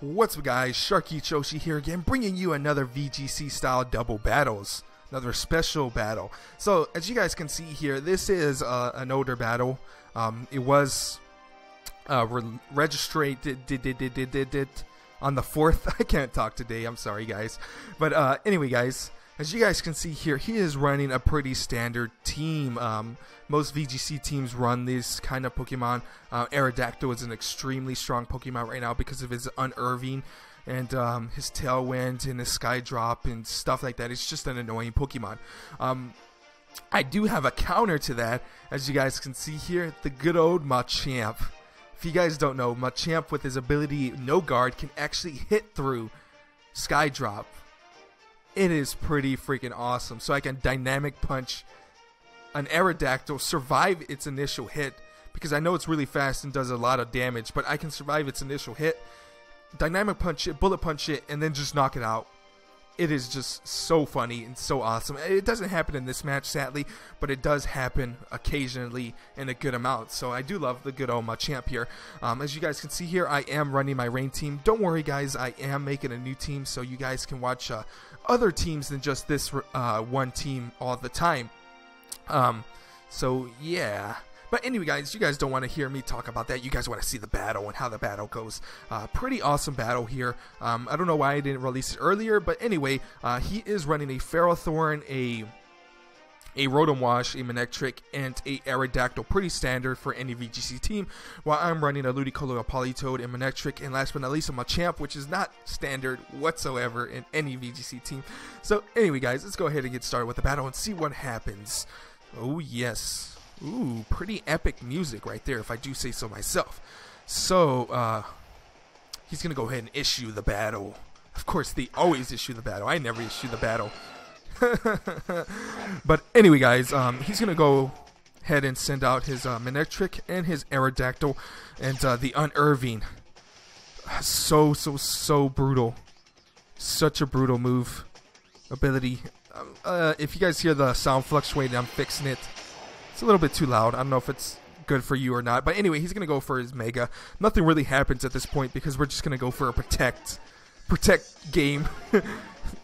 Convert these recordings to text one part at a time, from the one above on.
What's up guys, sharkeatyoshi here again, bringing you another VGC style double battles, another special battle. So as you guys can see here, this is an older battle. It was registered on the 4th. I can't talk today, I'm sorry guys. But anyway guys, as you guys can see here, he is running a pretty standard team. Most VGC teams run this kind of Pokemon. Aerodactyl is an extremely strong Pokemon right now because of his Unnerving and his Tailwind and his Sky Drop and stuff like that. It's just an annoying Pokemon. I do have a counter to that, as you guys can see here, the good old Machamp. If you guys don't know, Machamp with his ability No Guard can actually hit through Sky Drop. It is pretty freaking awesome. So I can Dynamic Punch an Aerodactyl, survive its initial hit, because I know it's really fast and does a lot of damage, but I can survive its initial hit, Dynamic Punch it, Bullet Punch it, and then just knock it out. It is just so funny and so awesome. It doesn't happen in this match, sadly, but it does happen occasionally in a good amount. So I do love the good old Machamp here. As you guys can see here, I am running my rain team. Don't worry guys, I am making a new team so you guys can watch other teams than just this one team all the time. So yeah. But anyway guys, you guys don't want to hear me talk about that. You guys want to see the battle and how the battle goes. Pretty awesome battle here. I don't know why I didn't release it earlier, but anyway, he is running a Ferrothorn, a Rotom Wash, a Manectric, and a Aerodactyl. Pretty standard for any VGC team. While I'm running a Ludicolo, a Politoed, and Manectric, and last but not least a Machamp, which is not standard whatsoever in any VGC team. So anyway guys, let's go ahead and get started with the battle and see what happens. Oh yes. Ooh, pretty epic music right there, if I do say so myself. So, he's gonna go ahead and issue the battle. Of course, they always issue the battle. I never issue the battle. But anyway, guys, he's gonna go ahead and send out his Manectric and his Aerodactyl and the Unnerving. So brutal. Such a brutal move. Ability. If you guys hear the sound fluctuating, I'm fixing it. It's a little bit too loud. I don't know if it's good for you or not. But anyway, he's going to go for his Mega. Nothing really happens at this point because we're just going to go for a Protect game.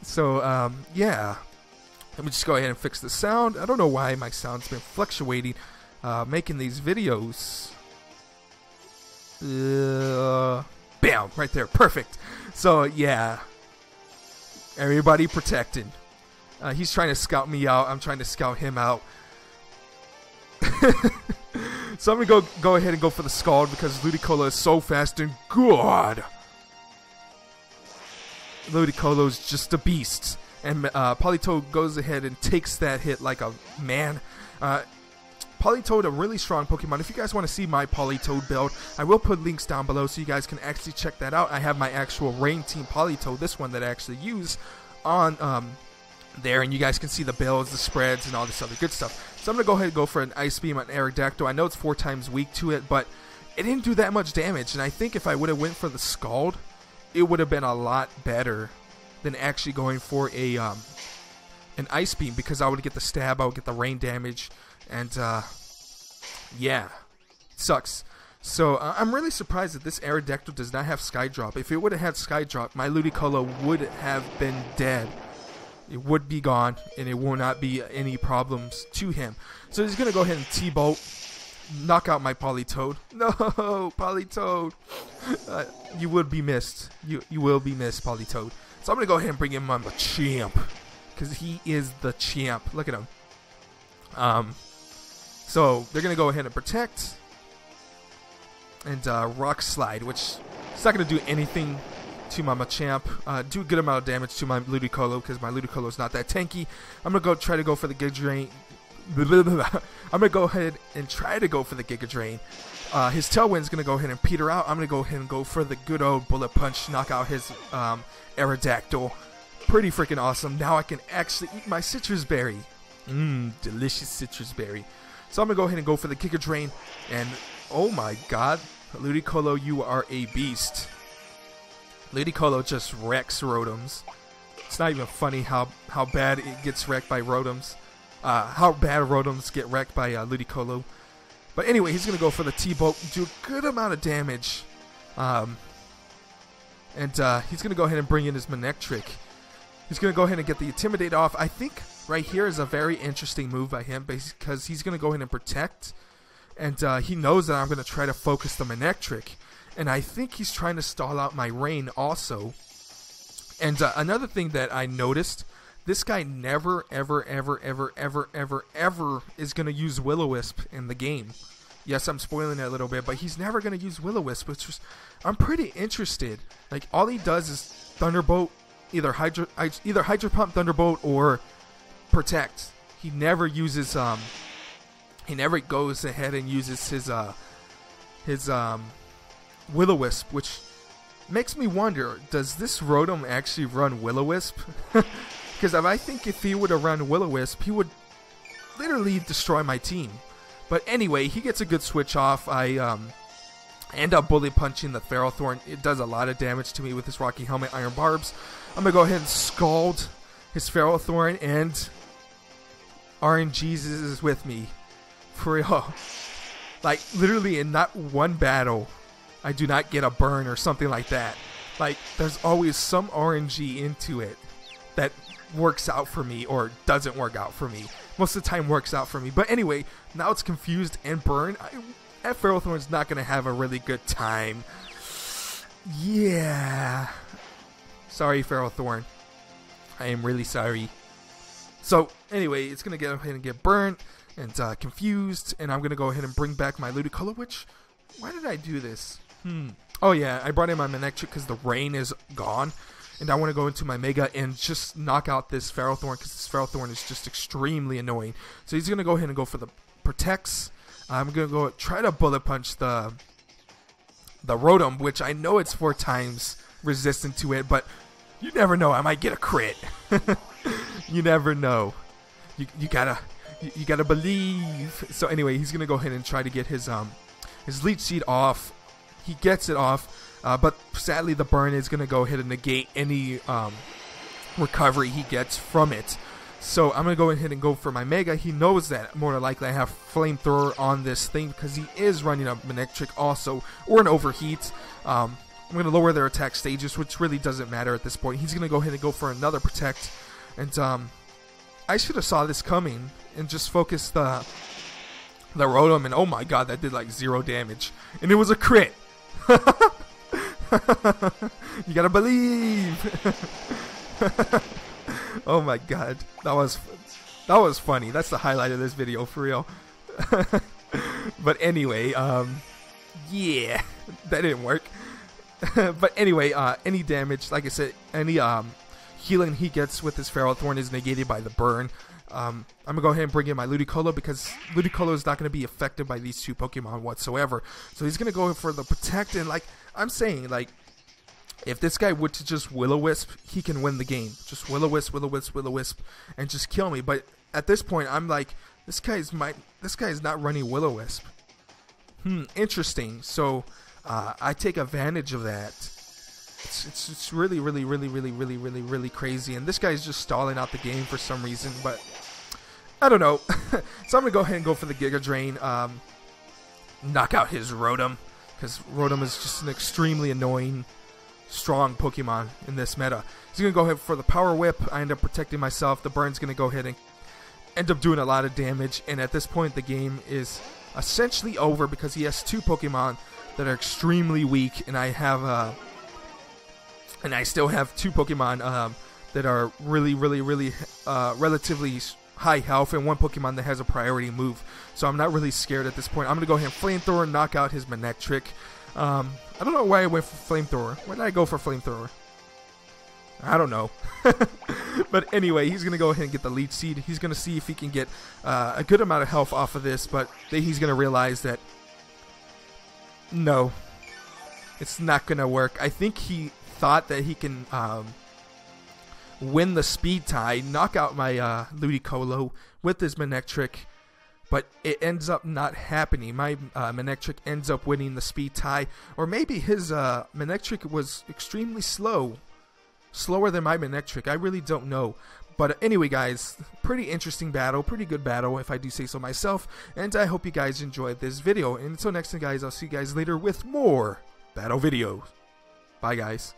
So, yeah. Let me just go ahead and fix the sound. I don't know why my sound's been fluctuating making these videos. Bam! Right there. Perfect. So, yeah. Everybody protecting. He's trying to scout me out. I'm trying to scout him out. So I'm gonna go ahead and go for the Scald because Ludicolo is so fast and good. Ludicolo's just a beast, and Politoed goes ahead and takes that hit like a man. Politoed, a really strong Pokemon. If you guys want to see my Politoed build, I will put links down below so you guys can actually check that out. I have my actual Rain Team Politoed, this one that I actually use on there, and you guys can see the builds, the spreads, and all this other good stuff. So I'm going to go ahead and go for an Ice Beam on Aerodactyl. I know it's 4 times weak to it, but it didn't do that much damage, and I think if I would have went for the Scald, it would have been a lot better than actually going for a an Ice Beam, because I would get the stab, I would get the rain damage, and yeah, it sucks. So I'm really surprised that this Aerodactyl does not have Sky Drop. If it would have had Sky Drop, my Ludicolo would have been dead. It would be gone, and it will not be any problems to him. So he's going to go ahead and T-Bolt, knock out my Politoed. No, Politoed. You would be missed. You will be missed, Politoed. So I'm going to go ahead and bring in my Machamp, because he is the champ. Look at him. So they're going to go ahead and Protect and Rock Slide, which is not going to do anything to my Machamp. Do a good amount of damage to my Ludicolo because my Ludicolo is not that tanky. I'm gonna try to go for the Giga Drain. I'm gonna go ahead and try to go for the Giga Drain. His Tailwind's gonna go ahead and peter out. I'm gonna go ahead and go for the good old Bullet Punch, knock out his Aerodactyl. Pretty freaking awesome. Now I can actually eat my Citrus Berry. Delicious Citrus Berry. So I'm gonna go ahead and go for the Giga Drain, and oh my God, Ludicolo, you are a beast. Ludicolo just wrecks Rotoms. It's not even funny how bad it gets wrecked by Rotoms. How bad Rotoms get wrecked by Ludicolo. But anyway, he's going to go for the T-Bolt, do a good amount of damage. And he's going to go ahead and bring in his Manectric. He's going to go ahead and get the Intimidate off. I think right here is a very interesting move by him because he's going to go ahead and protect. And he knows that I'm going to try to focus the Manectric. And I think he's trying to stall out my rain also. And another thing that I noticed, this guy never, ever, ever, ever, ever, ever, ever is going to use Will-O-Wisp in the game. Yes, I'm spoiling it a little bit, but he's never going to use Will-O-Wisp, which was, I'm pretty interested. Like, all he does is Thunderbolt, either Hydro Pump, Thunderbolt, or Protect. He never uses, he never goes ahead and uses his Will-O-Wisp, which makes me wonder, does this Rotom actually run Will-O-Wisp? Because I think if he would have run Will-O-Wisp, he would literally destroy my team. But anyway, he gets a good switch off. I end up bully punching the Ferrothorn. It does a lot of damage to me with his Rocky Helmet Iron Barbs. I'm going to go ahead and scald his Ferrothorn, and RNG's is with me. For real. Like, literally in not one battle, I do not get a burn or something like that. Like, there's always some RNG into it that works out for me or doesn't work out for me. Most of the time works out for me. But anyway, now it's confused and burned. That Ferrothorn's not going to have a really good time. Yeah. Sorry, Ferrothorn. I am really sorry. So, anyway, it's going to go ahead and get burnt and confused. And I'm going to go ahead and bring back my Ludicolo, which... Why did I do this? Oh, yeah, I brought in my Manectric because the rain is gone. And I want to go into my Mega and just knock out this Ferrothorn because this Ferrothorn is just extremely annoying. So he's going to go ahead and go for the Protects. I'm going to go try to Bullet Punch the Rotom, which I know it's 4 times resistant to it, but you never know. I might get a crit. You never know. You gotta believe. So anyway, he's going to go ahead and try to get his Leech Seed off. He gets it off. But sadly, the burn is going to go ahead and negate any recovery he gets from it. So I'm going to go ahead and go for my Mega. He knows that more than likely I have Flamethrower on this thing because he is running a Manectric also, or an Overheat. I'm going to lower their attack stages, which really doesn't matter at this point. He's going to go ahead and go for another Protect. And I should have saw this coming and just focused the Rotom. And oh my god, that did like 0 damage. And it was a crit. You gotta believe. Oh my god, that was funny. That's the highlight of this video for real. But anyway, yeah, that didn't work. But anyway, any damage, like I said, any healing he gets with his Ferrothorn is negated by the burn. I'm gonna go ahead and bring in my Ludicolo because Ludicolo is not gonna be affected by these 2 Pokemon whatsoever. So he's gonna go for the Protect, and like I'm saying, like if this guy would to just Will-O-Wisp, he can win the game. Just Will-O-Wisp, Will-O-Wisp, Will-O-Wisp, and just kill me. But at this point, I'm like, this guy's not running Will-O-Wisp. Interesting. So I take advantage of that. It's really, really, really, really, really, really, really crazy. And this guy's just stalling out the game for some reason, but I don't know. So I'm going to go ahead and go for the Giga Drain. Knock out his Rotom, because Rotom is just an extremely annoying, strong Pokemon in this meta. He's going to go ahead for the Power Whip. I end up protecting myself. The Burn's going to go ahead and end up doing a lot of damage. And at this point, the game is essentially over because he has 2 Pokemon that are extremely weak, and I still have 2 Pokemon that are really, really, really relatively high health, and 1 Pokemon that has a priority move. So I'm not really scared at this point. I'm going to go ahead and Flamethrower, knock out his Manectric. I don't know why I went for Flamethrower. Why did I go for Flamethrower? I don't know. But anyway, he's going to go ahead and get the Leech Seed. He's going to see if he can get a good amount of health off of this, but then he's going to realize that no, it's not going to work. I think he thought that he can win the speed tie, knock out my Ludicolo with his Manectric, but it ends up not happening. My Manectric ends up winning the speed tie, or maybe his Manectric was extremely slower than my Manectric. I really don't know. But anyway, guys, pretty interesting battle, pretty good battle if I do say so myself, and I hope you guys enjoyed this video. And until next time, guys, I'll see you guys later with more battle videos. Bye, guys.